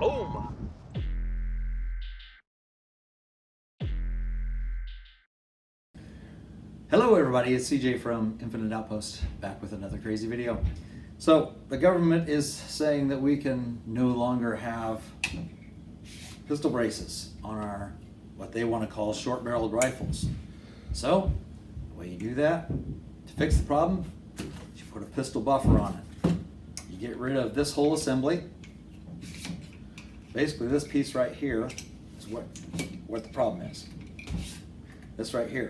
Boom! Hello everybody, it's CJ from InfiniteOutpost, back with another crazy video. So the government is saying that we can no longer have pistol braces on our, what they want to call short-barreled rifles. So the way you do that, to fix the problem, you put a pistol buffer on it. You get rid of this whole assembly. Basically this piece right here is what the problem is. This right here.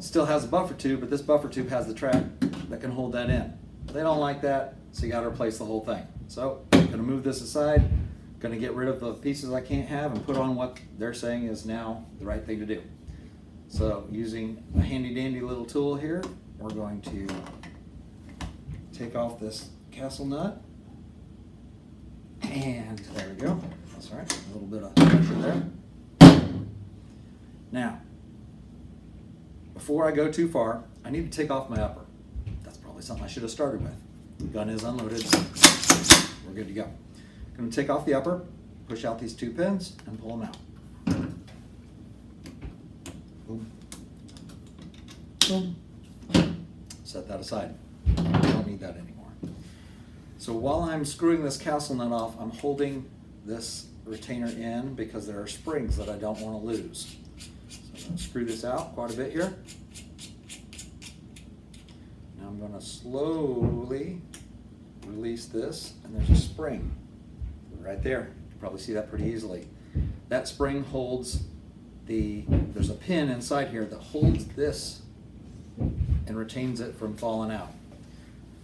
Still has a buffer tube, but this buffer tube has the track that can hold that in. They don't like that, so you got to replace the whole thing. So I'm going to move this aside, going to get rid of the pieces I can't have and put on what they're saying is now the right thing to do. So using a handy dandy little tool here, we're going to take off this castle nut. And there we go. That's all right, a little bit of pressure there. Now, before I go too far, I need to take off my upper. That's probably something I should have started with. The gun is unloaded, we're good to go. I'm going to take off the upper, push out these two pins, and pull them out. Boom. Boom. Set that aside. I don't need that anymore. So while I'm screwing this castle nut off, I'm holding this retainer in because there are springs that I don't want to lose. I'm going to screw this out quite a bit here. Now I'm going to slowly release this, and there's a spring right there. You can probably see that pretty easily. That spring holds there's a pin inside here that holds this and retains it from falling out.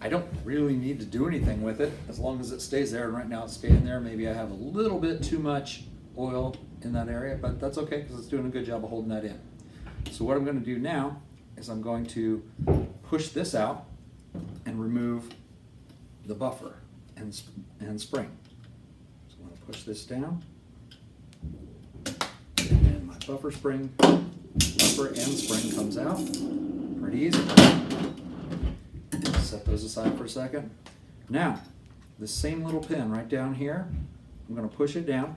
I don't really need to do anything with it as long as it stays there, and right now it's staying there. Maybe I have a little bit too much oil in that area, but that's okay because it's doing a good job of holding that in. So what I'm going to do now is I'm going to push this out and remove the buffer and spring. So I'm going to push this down, and then my buffer and spring comes out. Pretty easy. Set those aside for a second. Now, this same little pin right down here, I'm going to push it down.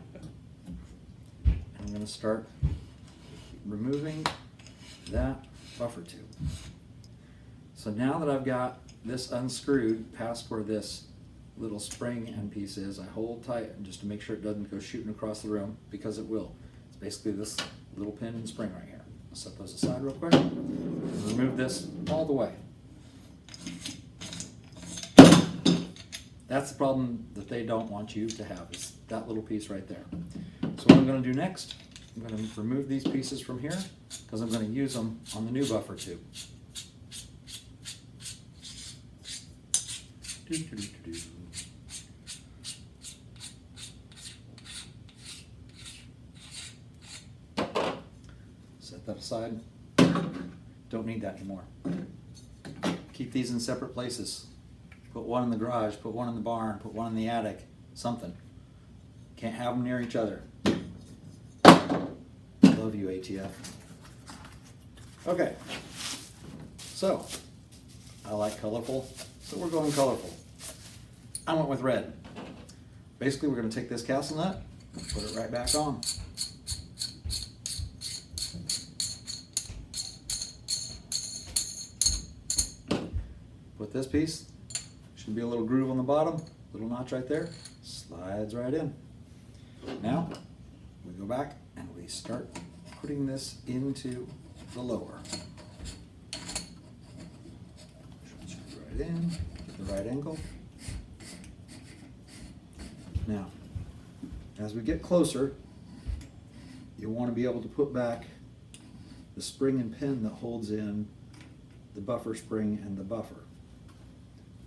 I'm going to start removing that buffer tube. So now that I've got this unscrewed past where this little spring end piece is, I hold tight just to make sure it doesn't go shooting across the room, because it will. It's basically this little pin and spring right here. I'll set those aside real quick and remove this all the way. That's the problem that they don't want you to have, is that little piece right there. So what I'm going to do next, I'm going to remove these pieces from here because I'm going to use them on the new buffer tube. Set that aside. Don't need that anymore. Keep these in separate places. Put one in the garage, put one in the barn, put one in the attic, something. Can't have them near each other. Love you, ATF. Okay, so I like colorful, so we're going colorful. I went with red. Basically, we're going to take this castle nut, put it right back on. Put this piece, should be a little groove on the bottom, little notch right there, slides right in. Now, we go back and we start putting this into the lower. Screw right in, get the right angle. Now, as we get closer, you want to be able to put back the spring and pin that holds in the buffer spring and the buffer.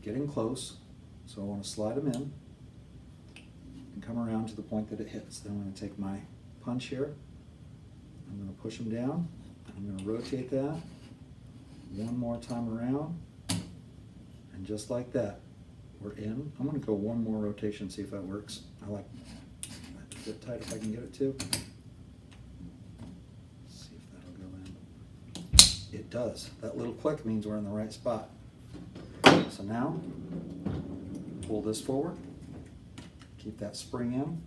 Getting close, so I want to slide them in and come around to the point that it hits. Then I'm going to take my punch here, I'm going to push them down, and I'm going to rotate that one more time around, and just like that, we're in. I'm going to go one more rotation, see if that works. I like that to fit tight if I can get it to. See if that'll go in. It does. That little click means we're in the right spot. So now, pull this forward, keep that spring in,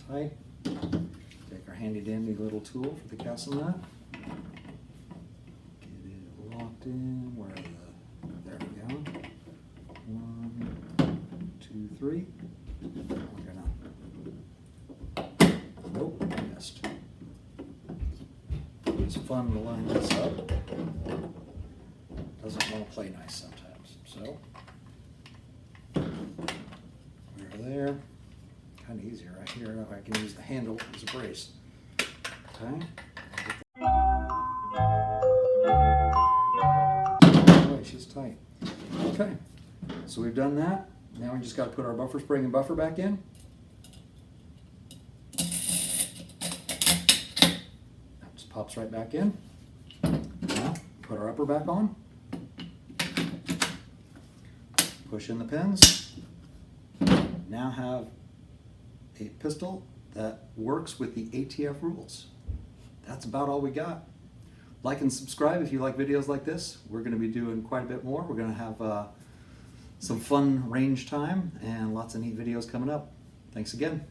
tight. Take our handy dandy little tool for the castle nut. Get it locked in where there we go. 1, 2, 3. We're gonna, nope, I missed. It's fun to line this up. Doesn't want to play nice sometimes. So, we're there. Kind of easier right here. I can use the handle as a brace. Okay. Oh, she's tight. Okay. So we've done that. Now we just got to put our buffer spring and buffer back in. That just pops right back in. Now put our upper back on. Push in the pins. Now have a pistol that works with the ATF rules. That's about all we got. Like and subscribe if you like videos like this. We're going to be doing quite a bit more. We're going to have some fun range time and lots of neat videos coming up. Thanks again.